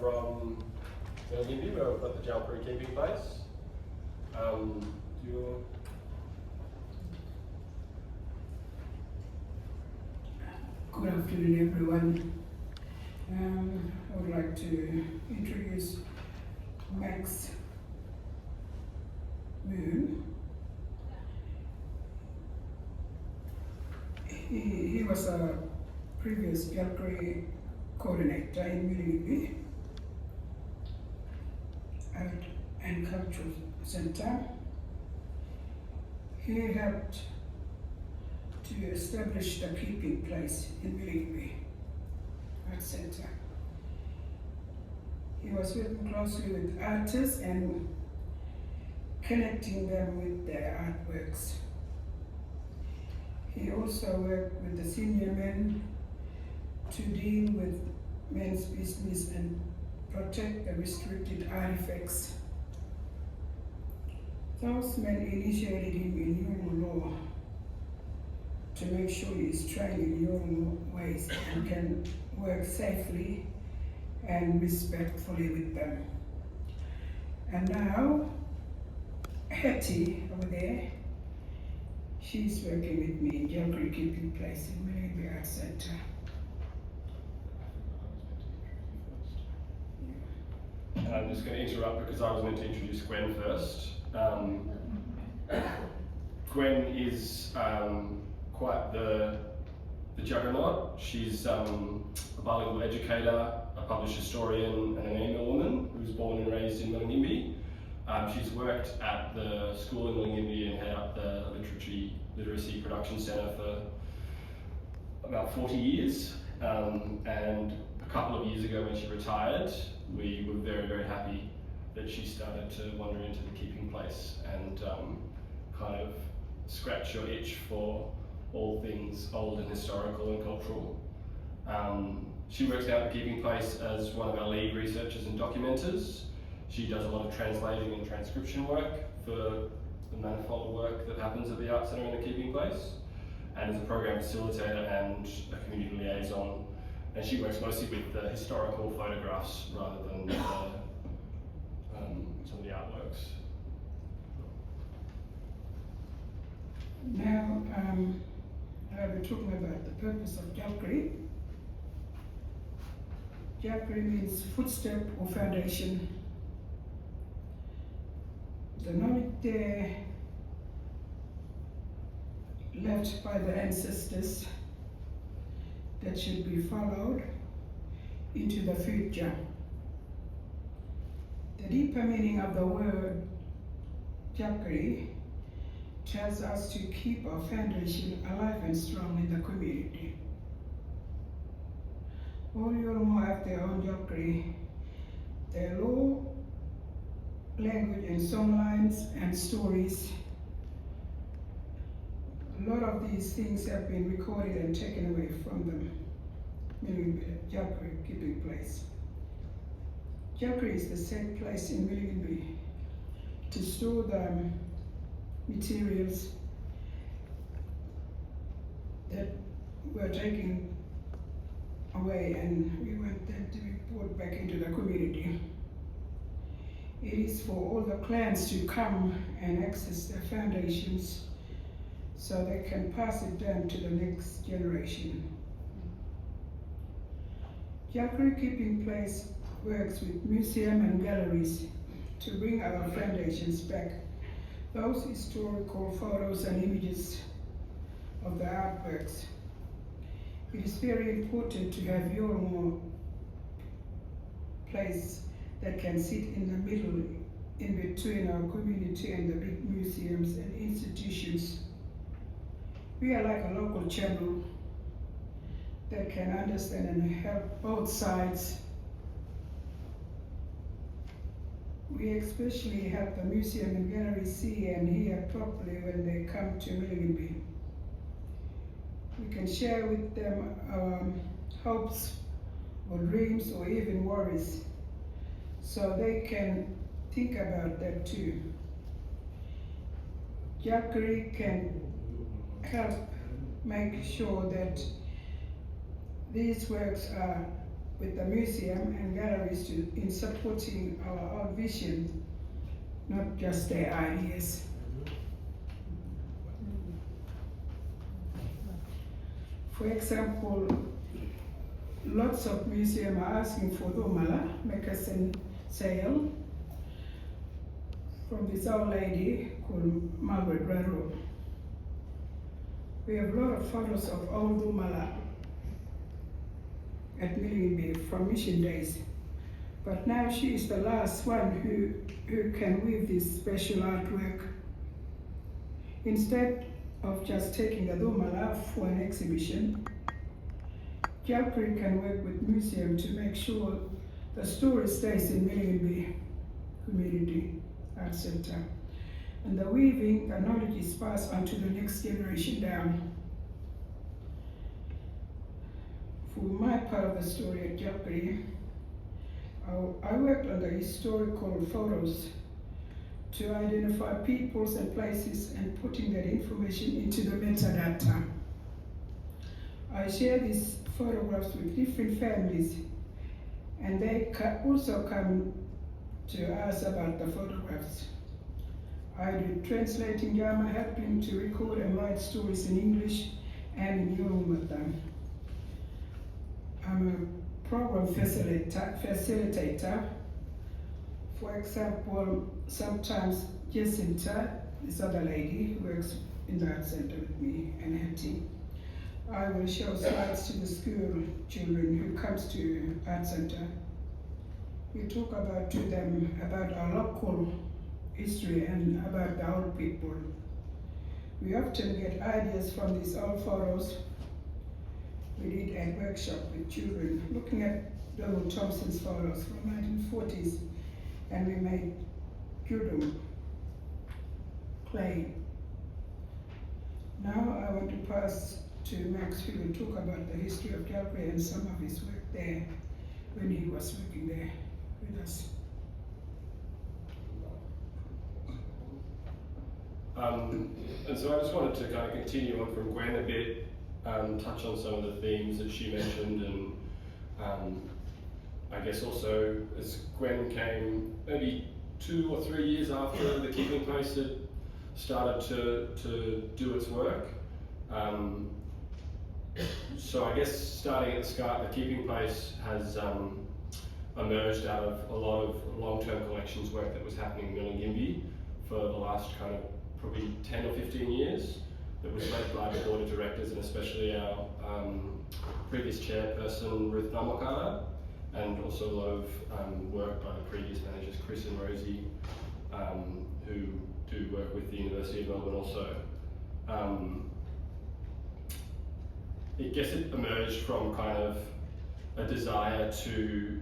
from Milingimbi, where we've got the Djalkiri keeping place. Good afternoon, everyone. I would like to introduce Max Moon. He was a previous Djalkiri coordinator in Milingimbi Art and Cultural Center. He helped to establish the keeping place in Milingimbi Art Center. He was working closely with artists and connecting them with their artworks. He also worked with the senior men to deal with men's business and protect the restricted artifacts. Those men initiated him in Yoruba law to make sure he is trained in Yoruba ways and can work safely and respectfully with them. And now, Hetty over there, she's working with me in Djalkiri keeping place in Milingimbi Art Center. I'm just going to interrupt because I was meant to introduce Gwen first. Gwen is quite the juggernaut. She's a bilingual educator, a published historian, and an email woman who was born and raised in Milingimbi. She's worked at the school in Milingimbi and head up the literacy production centre for about 40 years. And a couple of years ago when she retired, we were very, very happy that she started to wander into the keeping place and kind of scratch your itch for all things old and historical and cultural. She works out at the keeping place as one of our lead researchers and documenters. She does a lot of translating and transcription work for the manifold work that happens at the Art Centre in the keeping place, and is a program facilitator and a community liaison. And she works mostly with the historical photographs rather than some of the artworks. Now, I'll be talking about the purpose of Djalkiri. Djalkiri means footstep or foundation. The knowledge there left by the ancestors that should be followed into the future. The deeper meaning of the word Djalkiri tells us to keep our foundation alive and strong in the community. All Yoruba have their own Djalkiri, their law, language and songlines and stories. A lot of these things have been recorded and taken away from them. Djalkiri keeping place. Djalkiri is the safe place in Milingimbi to store the materials that were taken away, and we want them to be put back into the community. It is for all the clans to come and access their foundations so they can pass it down to the next generation. Djalkiri keeping place works with museum and galleries to bring our foundations back, those historical photos and images of the artworks. It is very important to have your place that can sit in the middle, in between our community and the big museums and institutions. We are like a local channel that can understand and help both sides. We especially help the museum and gallery see and hear properly when they come to Milingimbi. We can share with them our hopes or dreams or even worries, so they can think about that too. Djalkiri can help make sure that these works are with the museum and galleries in supporting our vision, not just their ideas. For example, lots of museums are asking for Domala, Mekasen sale, from this old lady called Margaret Raro. We have a lot of photos of old Domala at Milingimbi from mission days. But now she is the last one who can weave this special artwork. Instead of just taking the Domala for an exhibition, Djalkiri can work with museum to make sure the story stays in Milingimbi Community Art Center. And the weaving, the knowledge is passed on to the next generation down. For my part of the story at Djalkiri, I worked on the historical photos to identify peoples and places and putting that information into the metadata. I share these photographs with different families, and they also come to ask about the photographs. I do translating Djägamirr, helping to record and write stories in English and in Yoruba. I'm a program facilitator. For example, sometimes Jacinta, this other lady who works in the art center with me and her team, I will show slides to the school children who comes to art center. We talk to them about our local history and about the old people. We often get ideas from these old photos. We did a workshop with children looking at Donald Thompson's photos from 1940s, and we made Judum clay. Now I want to pass to Max, who will talk about the history of Djalkiri and some of his work there when he was working there with us. And so I just wanted to kind of continue on from Gwen a bit, touch on some of the themes that she mentioned, and I guess also as Gwen came maybe 2 or 3 years after the Keeping Place had started to do its work. So I guess starting at the start, the Keeping Place has emerged out of a lot of long-term collections work that was happening in Milingimbi for the last kind of probably 10 or 15 years, that was led by the board of directors and especially our previous chairperson Ruth Namakara, and also a lot of work by the previous managers Chris and Rosie, who do work with the University of Melbourne also. I guess it emerged from kind of a desire to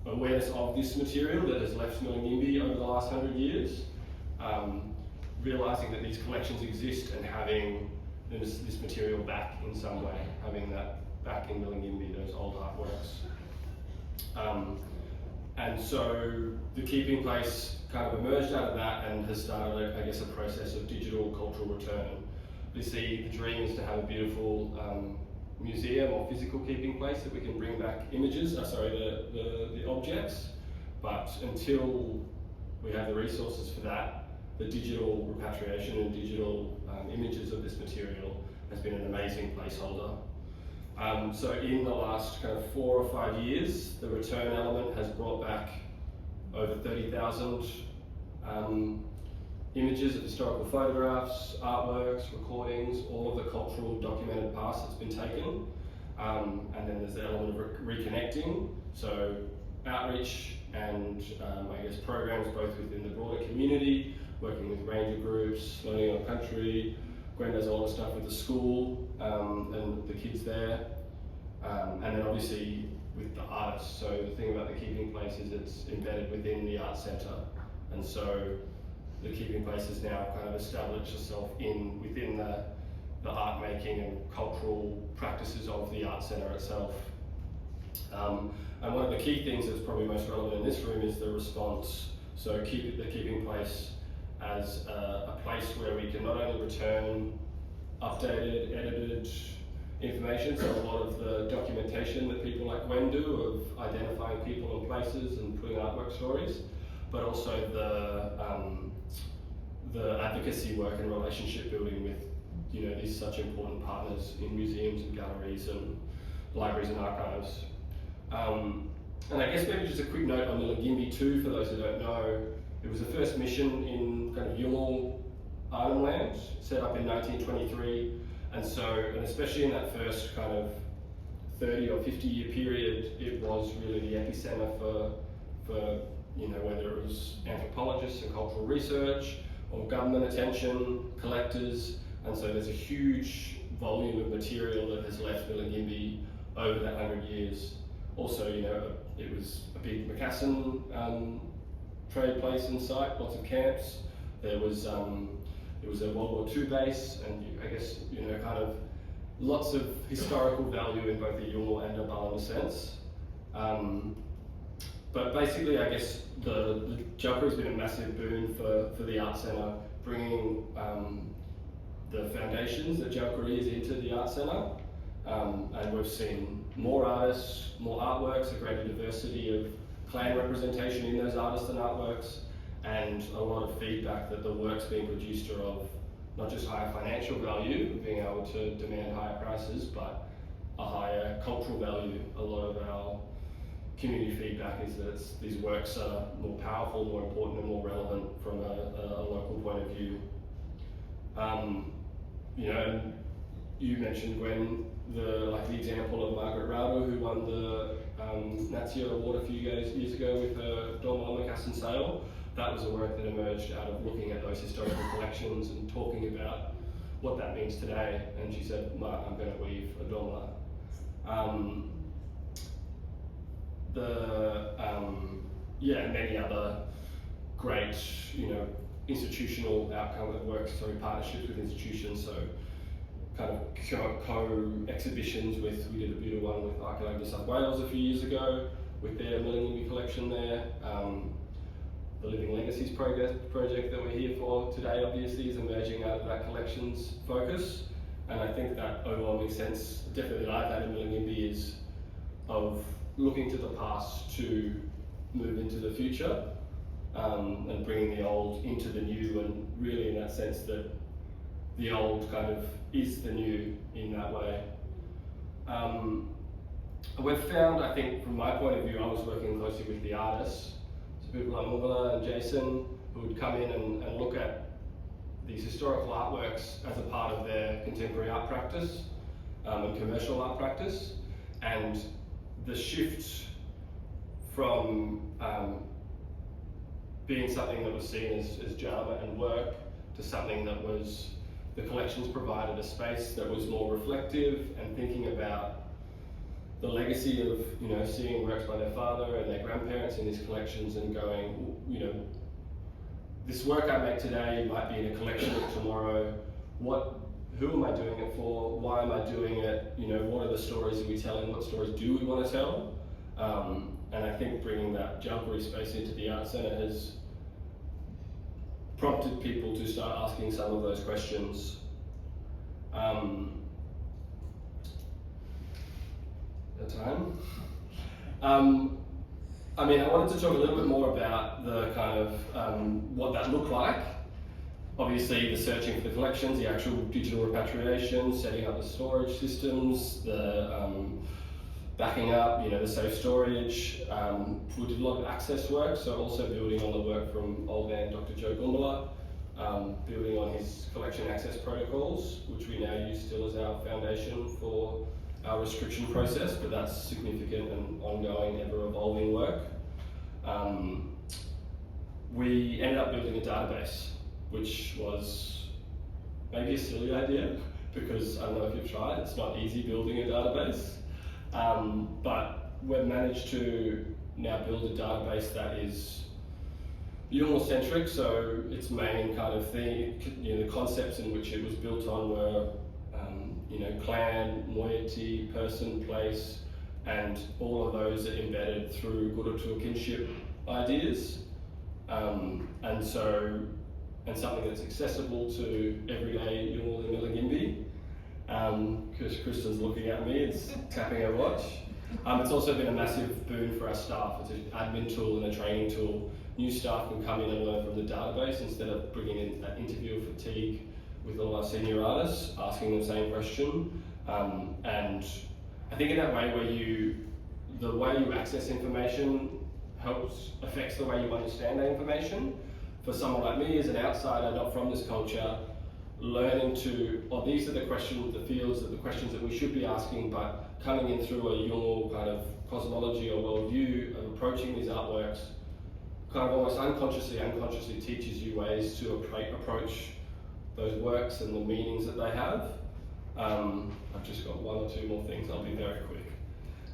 awareness of this material that has left Milingimbi over the last 100 years, realising that these collections exist and having this material back in some way, having that back in Milingimbi, those old artworks. And so the Keeping Place kind of emerged out of that and has started, I guess, a process of digital cultural return. We see the dream is to have a beautiful museum or physical keeping place that we can bring back images, the objects, but until we have the resources for that, the digital repatriation and digital images of this material has been an amazing placeholder. So in the last kind of 4 or 5 years, the return element has brought back over 30,000 images of historical photographs, artworks, recordings, all of the cultural documented past that's been taken. And then there's the element of reconnecting, so outreach and I guess programs both within the broader community, working with ranger groups, learning our country. Gwen does a lot of stuff with the school and the kids there. And then obviously with the artists. So the thing about the Keeping Place is it's embedded within the art centre. And so the Keeping Place has now kind of established itself within the art making and cultural practices of the art centre itself. And one of the key things that's probably most relevant in this room is the response. So the Keeping Place as a place where we can not only return updated, edited information, so a lot of the documentation that people like like Gwen do of identifying people and places and putting artwork stories, but also the advocacy work and relationship building with these such important partners in museums and galleries and libraries and archives. And I guess maybe just a quick note on Milingimbi too, for those who don't know. It was the first mission in kind of Yolngu Arnhem land, set up in 1923, and especially in that first kind of 30 or 50 year period, it was really the epicenter for whether it was anthropologists and cultural research or government attention, collectors, and so there's a huge volume of material that has left Milingimbi over that 100 years. Also, it was a big Macassan trade place and site, lots of camps. It was a World War II base, and I guess kind of lots of historical value in both the Yolngu and Abala sense. But basically, I guess the Djalkiri has been a massive boon for the Art Centre, bringing the foundations that Djalkiri is into the Art Centre. And we've seen more artists, more artworks, a greater diversity of clan representation in those artists and artworks, and a lot of feedback that the works being produced are of not just higher financial value, being able to demand higher prices, but a higher cultural value. A lot of our community feedback is that these works are more powerful, more important, and more relevant from a local point of view. And you mentioned, Gwen, the example of Margaret Rado, who won the Natsia Award a few years ago with her Dorma Macassan sale. That was a work that emerged out of looking at those historical collections and talking about what that means today. And she said, I'm going to weave a Dorma. Many other great, institutional partnerships with institutions. So kind of co-exhibitions we did a beautiful one with Archaeology New South Wales a few years ago with their Milingimbi collection there. The Living Legacies project that we're here for today obviously is emerging out of that collections focus, and I think that overwhelming sense, definitely that I've had in Milingimbi, is of looking to the past to move into the future, and bringing the old into the new, and really in that sense that the old kind of is the new in that way. We've found, I think, from my point of view, I was working closely with the artists, so people like Mugala and Jason, who would come in and look at these historical artworks as a part of their contemporary art practice and commercial art practice, and the shift from being something that was seen as drama and work to something that was, the collections provided a space that was more reflective and thinking about the legacy of seeing works by their father and their grandparents in these collections and going, this work I make today might be in a collection tomorrow. Who am I doing it for? Why am I doing it? What are the stories that we telling? What stories do we want to tell? And I think bringing that Djalkiri space into the Art Centre has prompted people to start asking some of those questions. I wanted to talk a little bit more about the kind of what that looked like. Obviously, the searching for the collections, the actual digital repatriation, setting up the storage systems, the backing up, the safe storage. We did a lot of access work, so also building on the work from old man Dr. Joe Gundala, building on his collection access protocols, which we now use still as our foundation for our restriction process, but that's significant and ongoing, ever-evolving work. We ended up building a database, which was maybe a silly idea, because I don't know if you've tried, it's not easy building a database. But we've managed to now build a database that is Yolngu-centric, so its main kind of thing, the concepts in which it was built on were clan, moiety, person, place, and all of those are embedded through Gurutua kinship ideas. And something that's accessible to everyday Yolngu and Milingimbi. Because Kristen's looking at me, it's tapping her watch. It's also been a massive boon for our staff. It's an admin tool and a training tool. New staff can come in and learn from the database instead of bringing in that interview fatigue with all our senior artists, asking them the same question. And I think in that way the way you access information affects the way you understand that information. For someone like me as an outsider, not from this culture, learning these are the questions, the questions that we should be asking, but coming in through a Jung kind of cosmology or worldview of approaching these artworks, kind of almost unconsciously teaches you ways to approach those works and the meanings that they have. I've just got one or two more things, I'll be very quick.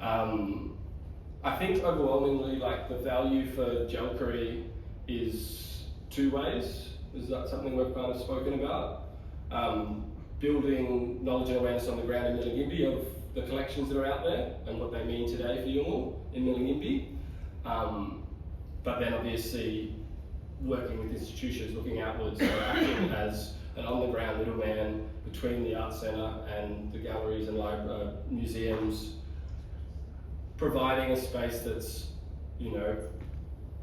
I think overwhelmingly, like, the value for Djalkiri is two ways. Is that something we've kind of spoken about? Building knowledge and awareness on the ground in Milingimbi of the collections that are out there and what they mean today for Jung in Milingimbi. But then obviously working with institutions, looking outwards, so acting as an on-the-ground middleman between the art centre and the galleries and museums, providing a space that's,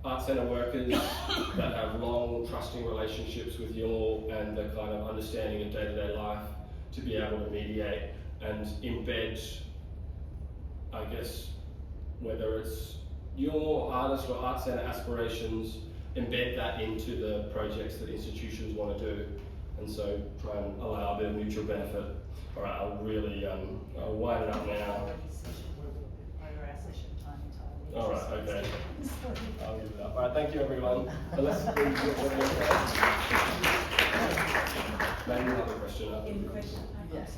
art centre workers that have long, trusting relationships with Jung and the kind of understanding of day-to-day life to be able to mediate and embed, I guess, whether it's your artist or art centre aspirations, embed that into the projects that institutions want to do, and so try and allow a bit of mutual benefit. All right, I'll wind it up now. All right, okay. I'll give it up. All right, thank you everyone. Unless maybe you have a question. Any question? Yes.